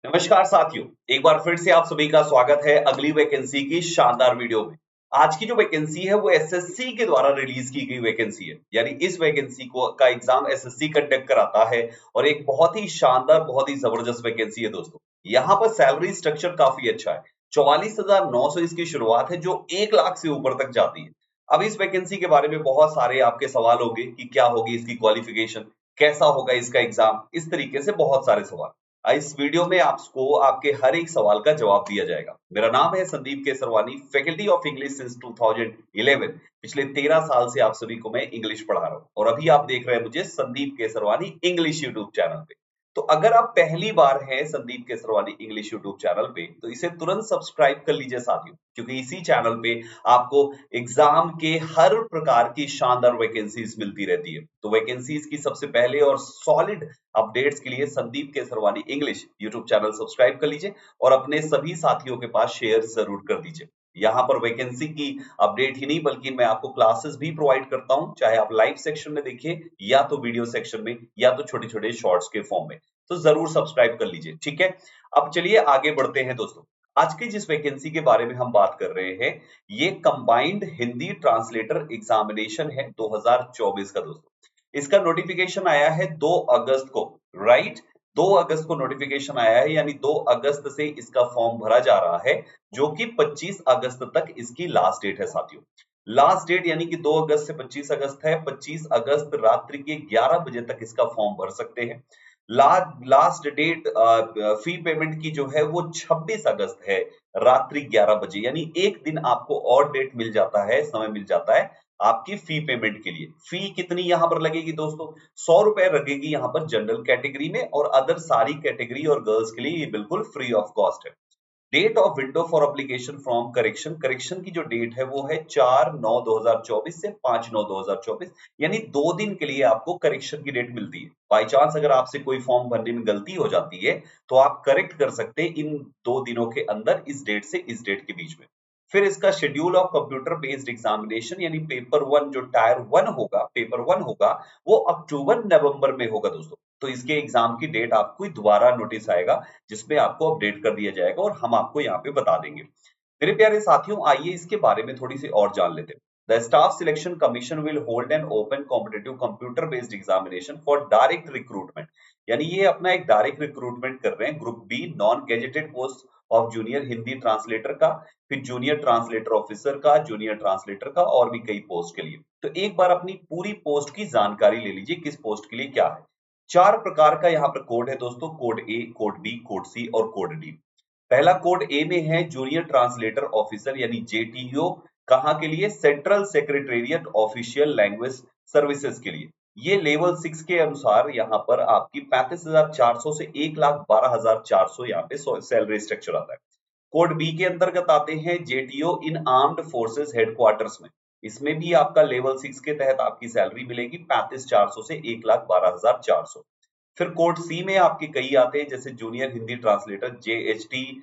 नमस्कार साथियों, एक बार फिर से आप सभी का स्वागत है अगली वैकेंसी की शानदार वीडियो में। आज की जो वैकेंसी है वो एसएससी के द्वारा रिलीज की गई वैकेंसी है। यानी इस वैकेंसी को का एग्जाम एसएससी कंडक्ट कराता है और एक बहुत ही शानदार, बहुत ही जबरदस्त वैकेंसी है दोस्तों। यहाँ पर सैलरी स्ट्रक्चर काफी अच्छा है। 44,900 इसकी शुरुआत है जो 1 लाख से ऊपर तक जाती है। अब इस वैकेंसी के बारे में बहुत सारे आपके सवाल होंगे कि क्या होगी इसकी क्वालिफिकेशन, कैसा होगा इसका एग्जाम, इस तरीके से बहुत सारे सवाल। इस वीडियो में आपको आपके हर एक सवाल का जवाब दिया जाएगा। मेरा नाम है Sandeep Kesarwani, faculty of English since 2011। पिछले 13 साल से आप सभी को मैं इंग्लिश पढ़ा रहा हूं और अभी आप देख रहे हैं मुझे Sandeep Kesarwani English YouTube channel पे। तो अगर आप पहली बार हैं Sandeep Kesarwani English YouTube channel पे तो इसे तुरंत सब्सक्राइब कर लीजिए साथियों, क्योंकि इसी चैनल पे आपको एग्जाम के हर प्रकार की शानदार वैकेंसीज मिलती रहती है। तो वैकेंसीज की सबसे पहले और सॉलिड अपडेट्स के लिए Sandeep Kesarwani English YouTube channel subscribe कर लीजिए और अपने सभी साथियों के पास शेयर जरूर कर दीजिए। यहाँ पर वैकेंसी की अपडेट ही नहीं बल्कि मैं आपको क्लासेस भी प्रोवाइड करता हूं, चाहे आप लाइव सेक्शन में देखिए या तो वीडियो सेक्शन में या तो छोटे छोटे शॉर्ट्स के फॉर्म में। तो जरूर सब्सक्राइब कर लीजिए, ठीक है। अब चलिए आगे बढ़ते हैं दोस्तों। आज की जिस वैकेंसी के बारे में हम बात कर रहे हैं ये कंबाइंड हिंदी ट्रांसलेटर एग्जामिनेशन है 2024 का दोस्तों। इसका नोटिफिकेशन आया है 2 अगस्त को, राइट। 2 अगस्त को नोटिफिकेशन आया है, यानी 2 अगस्त से इसका फॉर्म भरा जा रहा है, जो कि 25 अगस्त तक इसकी लास्ट डेट है साथियों। लास्ट डेट यानी कि 2 अगस्त से 25 अगस्त है। 25 अगस्त रात्रि के 11 बजे तक इसका फॉर्म भर सकते हैं। लास्ट डेट फी पेमेंट की जो है वो 26 अगस्त है रात्रि 11 बजे, यानी एक दिन आपको और डेट मिल जाता है, समय मिल जाता है आपकी फी पेमेंट के लिए। फी कितनी यहां पर लगेगी दोस्तों? 100 रुपए लगेगी यहाँ पर जनरल कैटेगरी में, और अदर सारी कैटेगरी और गर्ल्स के लिए ये बिल्कुल फ्री ऑफ कॉस्ट है। Date of window for application from correction, correction की जो डेट है वो है 4/9/2024 से 5/9/2024, यानी 2 दिन के लिए आपको करेक्शन की डेट मिलती है। बाई चांस अगर आपसे कोई फॉर्म भरने में गलती हो जाती है तो आप करेक्ट कर सकते हैं इन 2 दिनों के अंदर, इस डेट से इस डेट के बीच में। फिर इसका schedule of computer based examination यानी पेपर वन, जो टायर वन होगा, पेपर वन होगा, वो अक्टूबर नवंबर में होगा दोस्तों। तो इसके एग्जाम की डेट आपको दोबारा नोटिस आएगा जिसमें आपको अपडेट कर दिया जाएगा और हम आपको यहाँ पे बता देंगे। मेरे प्यारे साथियों, आइए इसके बारे में थोड़ी सी और जान लेते हैं। The staff selection commission will hold an open competitive computer based examination for direct recruitment, यानी ये अपना एक डायरेक्ट रिक्रूटमेंट कर रहे हैं। Group B non gazetted post of junior Hindi translator का, फिर जूनियर ट्रांसलेटर ऑफिसर का, जूनियर ट्रांसलेटर का, और भी कई पोस्ट के लिए। तो एक बार अपनी पूरी पोस्ट की जानकारी ले लीजिए, किस पोस्ट के लिए क्या है। 4 प्रकार का यहाँ पर कोड है दोस्तों, कोड ए, कोड बी, कोड सी और कोड डी। पहला कोड ए में है जूनियर ट्रांसलेटर ऑफिसर यानी जेटीओ। कहाँ के लिए? Central secretariat official language services के लिए। ये लेवल 6 के अनुसार यहाँ पर आपकी 35,400 से 1,12,400 यहाँ पे सैलरी स्ट्रक्चर आता है। कोड बी के अंतर्गत आते हैं जेटीओ इन आर्म्ड फोर्सेस हेडक्वार्टर्स में। इसमें भी आपका लेवल 6 के तहत आपकी सैलरी मिलेगी 35,400 से 1,12,400। फिर कोड सी में आपके कई आते हैं, जैसे junior Hindi translator JHT,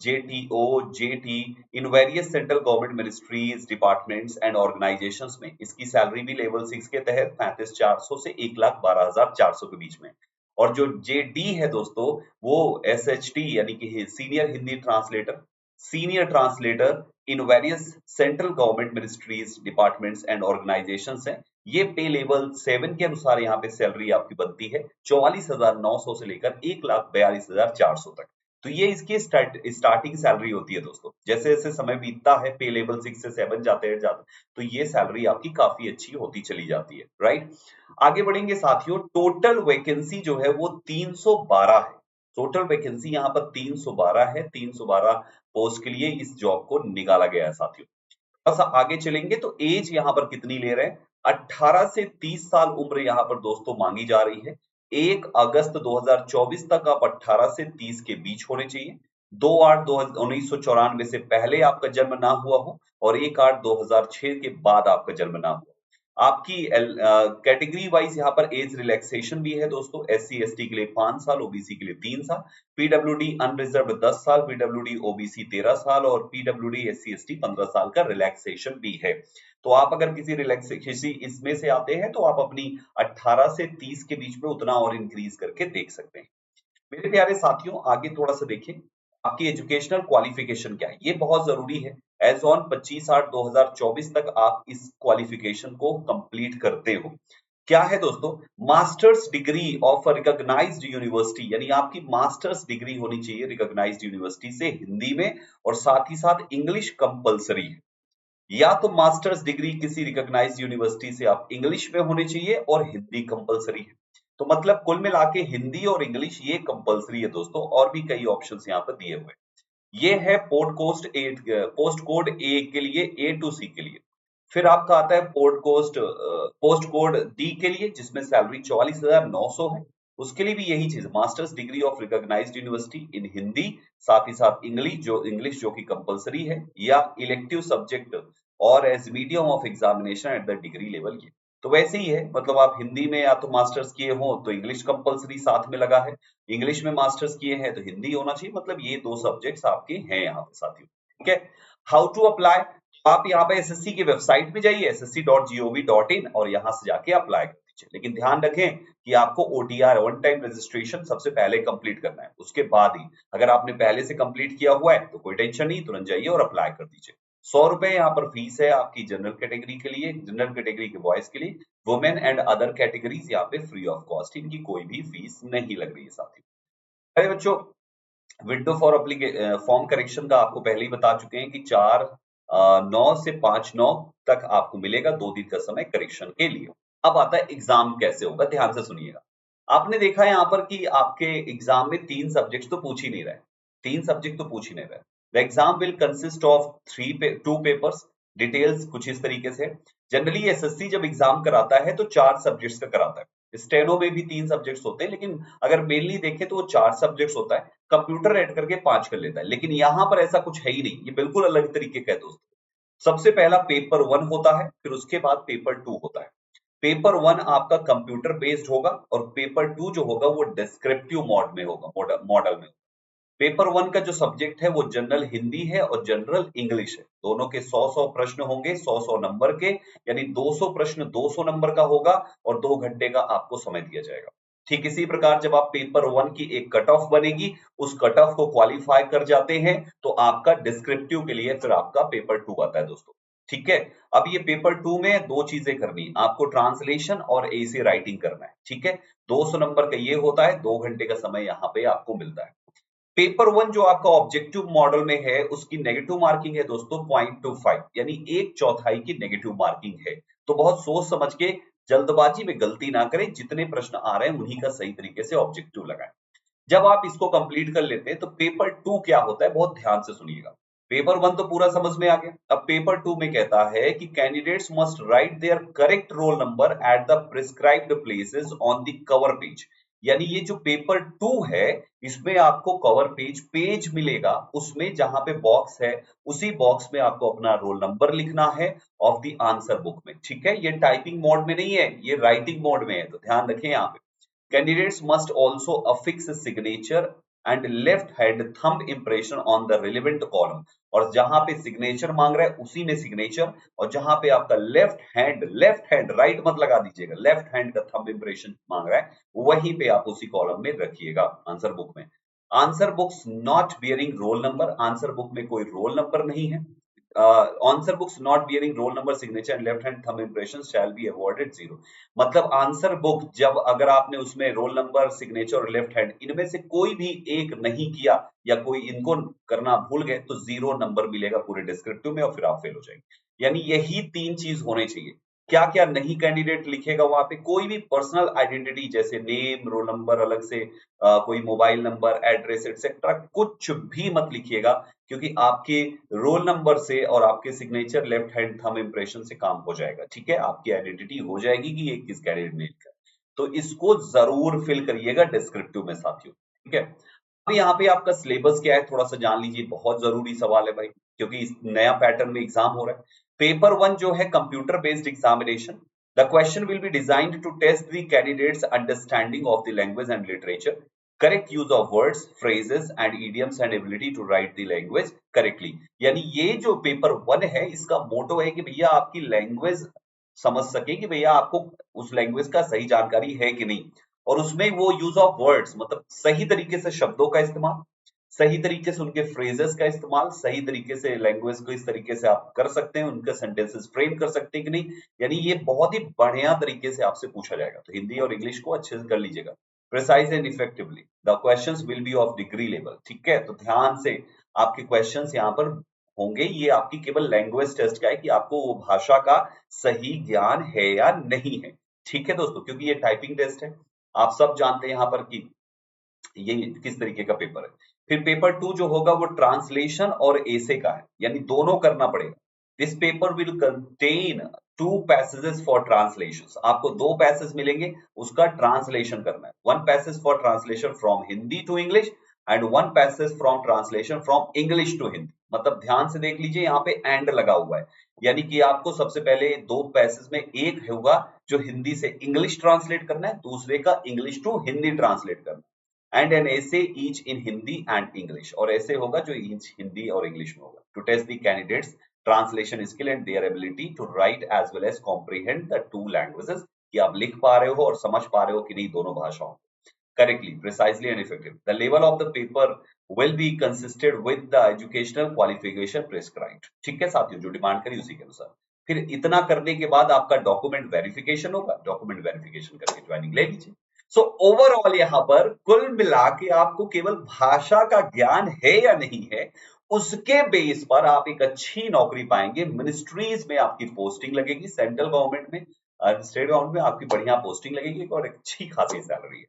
JTO, JT in various central government ministries, departments and organisations में। इसकी सैलरी भी लेवल 6 के तहत 35,400 से 1,12,400 के बीच में। और जो जे डी है दोस्तों, वो एस एच टी यानी कि senior Hindi translator, senior translator in various central government ministries, departments and organisations है। ये पे लेवल 7 के अनुसार यहाँ पे सैलरी आपकी बनती है 44,900 से लेकर 1,42,400 तक। तो ये इसकी स्टार्टिंग सैलरी होती है दोस्तों। जैसे जैसे समय बीतता है, पे लेवल 6 से 7 जाते हैं तो ये सैलरी आपकी काफी अच्छी होती चली जाती है, राइट। आगे बढ़ेंगे साथियों। टोटल वैकेंसी जो है वो 312 है। टोटल वैकेंसी यहाँ पर 312 है। 312 पोस्ट के लिए इस जॉब को निकाला गया है साथियों। थोड़ा सा आगे चलेंगे तो एज यहाँ पर कितनी ले रहे हैं? 18 से 30 साल उम्र यहाँ पर दोस्तों मांगी जा रही है। 1 अगस्त 2024 तक आप 18 से 30 के बीच होने चाहिए। 2/8/1994 से पहले आपका जन्म ना हुआ हो और 1/8/2006 के बाद आपका जन्म ना हुआ। आपकी कैटेगरी वाइज यहाँ पर एज रिलैक्सेशन भी है दोस्तों। एससी एसटी के लिए 5 साल, ओबीसी के लिए 3 साल, पीडब्ल्यूडी अनरिजर्व 10 साल, पीडब्ल्यूडी ओबीसी 13 साल और पीडब्ल्यूडी एससी एसटी 15 साल का रिलैक्सेशन भी है। तो आप अगर किसी इसमें से आते हैं तो आप अपनी 18 से 30 के बीच में उतना और इंक्रीज करके देख सकते हैं। मेरे प्यारे साथियों, आगे थोड़ा सा देखें, आपकी एजुकेशनल क्वालिफिकेशन क्या है, ये बहुत जरूरी है। एज ऑन 25/8/2024 तक आप इस क्वालिफिकेशन को कंप्लीट करते हो। क्या है दोस्तों? Masters degree of recognised university, यानी आपकी मास्टर्स डिग्री होनी चाहिए रिकॉग्नाइज्ड यूनिवर्सिटी से हिंदी में, और साथ ही साथ इंग्लिश कंपलसरी है। या तो मास्टर्स डिग्री किसी रिकॉग्नाइज्ड यूनिवर्सिटी से आप इंग्लिश में होने चाहिए और हिंदी कंपलसरी है। तो मतलब कुल मिला के हिंदी और इंग्लिश ये कंपलसरी है दोस्तों, और भी कई ऑप्शंस यहाँ पर दिए हुए हैं। ये है पोस्ट कोड ए के लिए, ए टू सी के लिए। फिर आपका आता है पोस्ट कोड डी के लिए, जिसमें सैलरी 44,900 है। उसके लिए भी यही चीज, master's degree of recognised university in Hindi, साथ ही साथ इंग्लिश जो कि कंपलसरी है, या इलेक्टिव सब्जेक्ट और as medium of examination at the degree level. ये तो वैसे ही है, मतलब आप हिंदी में या तो मास्टर्स किए हो तो इंग्लिश कंपलसरी साथ में लगा है, इंग्लिश में मास्टर्स किए हैं तो हिंदी होना चाहिए। मतलब ये दो सब्जेक्ट्स आपके हैं यहाँ पे साथियों। ठीक है, हाउ टू अप्लाई? आप यहाँ पे एसएससी की वेबसाइट पे जाइए, ssc.gov.in, और यहाँ से जाके अप्लाई कर दीजिए। लेकिन ध्यान रखें कि आपको ओटीआर, वन टाइम रजिस्ट्रेशन, सबसे पहले कंप्लीट करना है, उसके बाद ही। अगर आपने पहले से कंप्लीट किया हुआ है तो कोई टेंशन नहीं, तुरंत जाइए और अप्लाई कर दीजिए। 100 रुपए यहाँ पर फीस है आपकी जनरल कैटेगरी के लिए, जनरल कैटेगरी के बॉयज के लिए। वुमेन एंड अदर कैटेगरीज यहाँ पे फ्री ऑफ कॉस्ट, इनकी कोई भी फीस नहीं लग रही है साथियों। अरे बच्चों, विंडो फॉर फॉर्म करेक्शन का आपको पहले ही बता चुके हैं कि 4/9 से 5/9 तक आपको मिलेगा 2 दिन का समय करेक्शन के लिए। अब आता है एग्जाम कैसे होगा, ध्यान से सुनिएगा। आपने देखा है यहाँ पर कि आपके एग्जाम में 3 सब्जेक्ट तो पूछ ही नहीं रहे, 3 सब्जेक्ट तो पूछ ही नहीं रहे। The exam will consist of 2 papers. Details कुछ इस तरीके से। जनरली एसएससी जब एग्जाम कराता है तो 4 सब्जेक्ट्स का कराता है। स्टेनो में भी 3 सब्जेक्ट्स होते हैं, लेकिन अगर मेनली देखें तो वो 4 सब्जेक्ट्स होता है। कंप्यूटर ऐड करके 5 कर लेता है, लेकिन यहाँ पर ऐसा कुछ है ही नहीं, ये बिल्कुल अलग तरीके का है दोस्तों। सबसे पहला पेपर 1 होता है, फिर उसके बाद पेपर 2 होता है। पेपर 1 आपका कंप्यूटर बेस्ड होगा, और पेपर 2 जो होगा वो डिस्क्रिप्टिव मोड में होगा, मॉडल में। पेपर 1 का जो सब्जेक्ट है वो जनरल हिंदी है और जनरल इंग्लिश है। दोनों के 100-100 प्रश्न होंगे, 100-100 नंबर के, यानी 200 प्रश्न 200 नंबर का होगा, और 2 घंटे का आपको समय दिया जाएगा। ठीक इसी प्रकार जब आप पेपर 1 की एक कट ऑफ बनेगी, उस कट ऑफ को क्वालिफाई कर जाते हैं, तो आपका डिस्क्रिप्टिव के लिए फिर आपका पेपर 2 आता है दोस्तों। ठीक है, अब ये पेपर 2 में 2 चीजें करनी, आपको ट्रांसलेशन और ऐसे राइटिंग करना है। ठीक है, 200 नंबर का ये होता है, 2 घंटे का समय यहाँ पे आपको मिलता है। पेपर 1 जो आपका ऑब्जेक्टिव मॉडल में है, उसकी नेगेटिव मार्किंग है दोस्तों 0.25, यानी 1/4 की नेगेटिव मार्किंग है। तो बहुत सोच समझ के, जल्दबाजी में गलती ना करें, जितने प्रश्न आ रहे हैं उन्हीं का सही तरीके से ऑब्जेक्टिव लगाएं। जब आप इसको कंप्लीट कर लेते हैं तो पेपर 2 क्या होता है, बहुत ध्यान से सुनिएगा। पेपर 1 तो पूरा समझ में आ गया। अब पेपर 2 में कहता है कि candidates must write their correct roll number at the prescribed places on the cover page. यानी ये जो पेपर 2 है, इसमें आपको कवर पेज मिलेगा, उसमें जहां पे बॉक्स है, उसी बॉक्स में आपको अपना रोल नंबर लिखना है ऑफ द आंसर बुक में। ठीक है, ये टाइपिंग मोड में नहीं है, ये राइटिंग मोड में है, तो ध्यान रखें यहाँ पे। Candidates must also affix a signature and left hand thumb impression on the relevant column। और जहां पे सिग्नेचर मांग रहा है उसी में सिग्नेचर, और जहां पे आपका लेफ्ट हैंड राइट मत लगा दीजिएगा, लेफ्ट हैंड का थंब इंप्रेशन मांग रहा है, वहीं पे आप उसी कॉलम में रखिएगा आंसर बुक में। Answer books not bearing roll number, answer book में कोई रोल नंबर नहीं है। Answer books not bearing roll number signature and left hand thumb impression shall be awarded 0। मतलब आंसर बुक जब अगर आपने उसमें रोल नंबर, सिग्नेचर और लेफ्ट हैंड इनमें से कोई भी एक नहीं किया, या कोई इनको करना भूल गए, तो 0 नंबर मिलेगा पूरे डिस्क्रिप्टिव में, और फिर आप फेल हो जाएंगे। यानी यही 3 चीज होने चाहिए। क्या क्या नहीं कैंडिडेट लिखेगा वहां पे, कोई भी पर्सनल आइडेंटिटी जैसे नेम, रोल नंबर अलग से, कोई मोबाइल नंबर, एड्रेस एक्सेट्रा, कुछ भी मत लिखिएगा, क्योंकि आपके रोल नंबर से और आपके signature, left hand thumb impression से काम हो जाएगा। ठीक है, आपकी आइडेंटिटी हो जाएगी कि ये किस कैंडिडेट ने लिखा है। तो इसको जरूर फिल करिएगा डिस्क्रिप्टिव में साथियों। ठीक है, अब यहाँ पे आपका सिलेबस क्या है थोड़ा सा जान लीजिए, बहुत जरूरी सवाल है भाई, क्योंकि इस नया पैटर्न में एग्जाम हो रहा है। पेपर 1 जो है computer based examination. The question will be designed to test the candidates understanding of the language and literature, correct use of words, phrases and idioms and ability to write the language correctly. यानी ये जो paper 1 है, इसका मोटो है कि भैया आपकी language समझ सके, कि भैया आपको उस लैंग्वेज का सही जानकारी है कि नहीं। और उसमें वो यूज ऑफ वर्ड्स मतलब सही तरीके से शब्दों का इस्तेमाल, सही तरीके से उनके फ्रेजेस का इस्तेमाल, सही तरीके से लैंग्वेज को इस तरीके से आप कर सकते हैं, उनके सेंटेंसेस फ्रेम कर सकते हैं कि नहीं, यानी ये बहुत ही बढ़िया तरीके से आपसे पूछा जाएगा। तो हिंदी और इंग्लिश को अच्छे से कर लीजिएगा। Precise and effectively the questions will be of degree level, ठीक है। तो ध्यान से आपके क्वेश्चंस यहाँ पर होंगे, ये आपकी केवल लैंग्वेज टेस्ट का है कि आपको वो भाषा का सही ज्ञान है या नहीं है, ठीक है दोस्तों, क्योंकि ये टाइपिंग टेस्ट है। आप सब जानते हैं यहाँ पर कि ये किस तरीके का पेपर है। फिर पेपर 2 जो होगा वो ट्रांसलेशन और एसे का है, यानी दोनों करना पड़ेगा। This paper will contain 2 passages for translation, आपको 2 पैसेज मिलेंगे, उसका ट्रांसलेशन करना है। 1 passage for translation from Hindi to English and 1 passage from translation from English to Hindi. मतलब ध्यान से देख लीजिए, यहाँ पे एंड लगा हुआ है, यानी कि आपको सबसे पहले 2 पैसेज में एक होगा जो हिंदी से इंग्लिश ट्रांसलेट करना है, दूसरे का इंग्लिश टू हिंदी ट्रांसलेट करना है। एंड एन ऐसे each in Hindi and English, और ऐसे होगा जो ईच हिंदी और इंग्लिश में होगा, to test the candidates translation skill and their ability to write as well as comprehend the 2 languages, कि आप लिख पा रहे हो और समझ पा रहे हो कि नहीं दोनों भाषाओं correctly, precisely and effective. The level of the paper will be consisted with the educational qualification prescribed, ठीक है साथियों, जो डिमांड करी उसी के अनुसार। फिर इतना करने के बाद आपका डॉक्यूमेंट वेरिफिकेशन होगा, डॉक्यूमेंट वेरिफिकेशन करके ज्वाइनिंग ले लीजिए। सो ओवरऑल यहाँ पर कुल मिला के आपको केवल भाषा का ज्ञान है या नहीं है, उसके बेस पर आप एक अच्छी नौकरी पाएंगे। मिनिस्ट्रीज में आपकी पोस्टिंग लगेगी, सेंट्रल गवर्नमेंट में, स्टेट गवर्नमेंट में आपकी बढ़िया पोस्टिंग लगेगी और एक अच्छी खासी सैलरी है।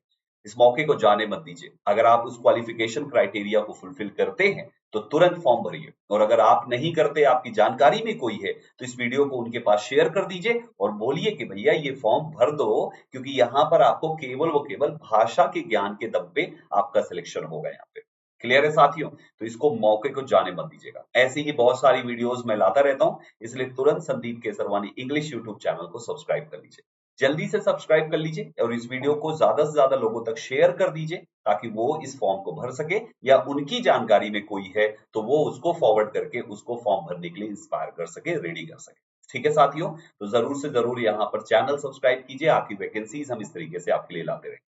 इस मौके को जाने मत दीजिए। अगर आप उस क्वालिफिकेशन क्राइटेरिया को फुलफिल करते हैं तो तुरंत फॉर्म भरिए, और अगर आप नहीं करते, आपकी जानकारी में कोई है, तो इस वीडियो को उनके पास शेयर कर दीजिए और बोलिए कि भैया ये फॉर्म भर दो, क्योंकि यहाँ पर आपको केवल वो केवल भाषा के ज्ञान के दम पे आपका सिलेक्शन होगा यहाँ पे। क्लियर है साथियों? तो इसको मौके को जाने मत दीजिएगा। ऐसी ही बहुत सारी वीडियोस मैं लाता रहता हूं, इसलिए तुरंत Sandeep Kesarwani English YouTube channel को सब्सक्राइब कर लीजिए। जल्दी से सब्सक्राइब कर लीजिए और इस वीडियो को ज्यादा से ज्यादा लोगों तक शेयर कर दीजिए, ताकि वो इस फॉर्म को भर सके, या उनकी जानकारी में कोई है तो वो उसको फॉरवर्ड करके उसको फॉर्म भरने के लिए इंस्पायर कर सके, रेडी कर सके। ठीक है साथियों, तो जरूर से जरूर यहाँ पर चैनल सब्सक्राइब कीजिए, आपकी वैकेंसीज हम इस तरीके से आपके लिए लाते रहेंगे।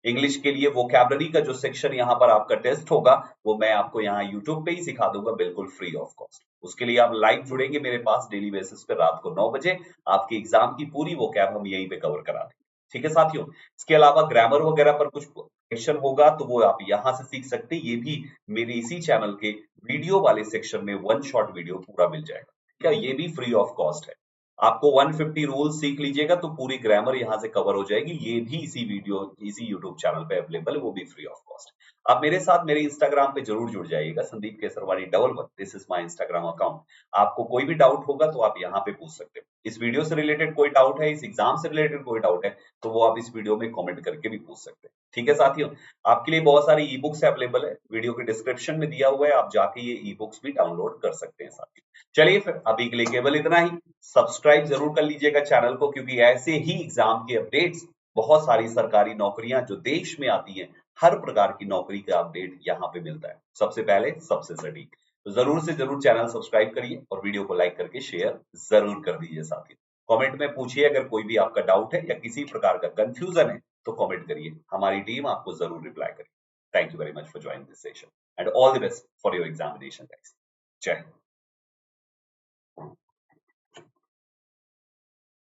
इंग्लिश के लिए वोकैबुलरी का जो सेक्शन यहाँ पर आपका टेस्ट होगा, वो मैं आपको यहाँ यूट्यूब पे ही सिखा दूंगा, बिल्कुल फ्री ऑफ कॉस्ट। उसके लिए आप लाइव जुड़ेंगे मेरे पास डेली बेसिस पे रात को 9 बजे, आपकी एग्जाम की पूरी वोकैब हम यहीं पे कवर करा देंगे। ठीक है साथियों, इसके अलावा ग्रामर वगैरह पर कुछ क्वेश्चन होगा तो वो आप यहाँ से सीख सकते हैं, ये भी मेरे इसी चैनल के वीडियो वाले सेक्शन में 1 शॉट वीडियो पूरा मिल जाएगा। क्या ये भी फ्री ऑफ कॉस्ट है। आपको 150 रूल सीख लीजिएगा तो पूरी ग्रामर यहाँ से कवर हो जाएगी, ये भी इसी वीडियो इसी यूट्यूब चैनल पे अवेलेबल है, वो भी फ्री ऑफ कॉस्ट। आप मेरे साथ मेरे इंस्टाग्राम पे जरूर जुड़ जाइएगा, Sandeep Kesarwani 11, this is my Instagram account. आपको कोई भी डाउट होगा तो आप यहाँ पे पूछ सकते हैं। इस वीडियो से रिलेटेड कोई डाउट है, इस एग्जाम से रिलेटेड कोई डाउट है, तो वो आप इस वीडियो में कमेंट करके भी पूछ सकते हैं। ठीक है साथियों, आपके लिए बहुत सारी ई बुक्स अवेलेबल है, वीडियो के डिस्क्रिप्शन में दिया हुआ है, आप जाके ये ई बुक्स भी डाउनलोड कर सकते हैं साथियों। चलिए फिर अभी के लिए केवल इतना ही। सब्सक्राइब जरूर कर लीजिएगा चैनल को, क्योंकि ऐसे ही एग्जाम के अपडेट्स, बहुत सारी सरकारी नौकरियां जो देश में आती हैं, हर प्रकार की नौकरी का अपडेट यहाँ पे मिलता है, सबसे पहले सबसे सटीक। तो जरूर से जरूर चैनल सब्सक्राइब करिए और वीडियो को लाइक करके शेयर जरूर कर दीजिए साथियों। कमेंट में पूछिए अगर कोई भी आपका डाउट है या किसी प्रकार का कंफ्यूजन है, तो कमेंट करिए, हमारी टीम आपको जरूर रिप्लाई करेगी। Thank you very much for joining this session and all the best for your examination guys. जय हिंद।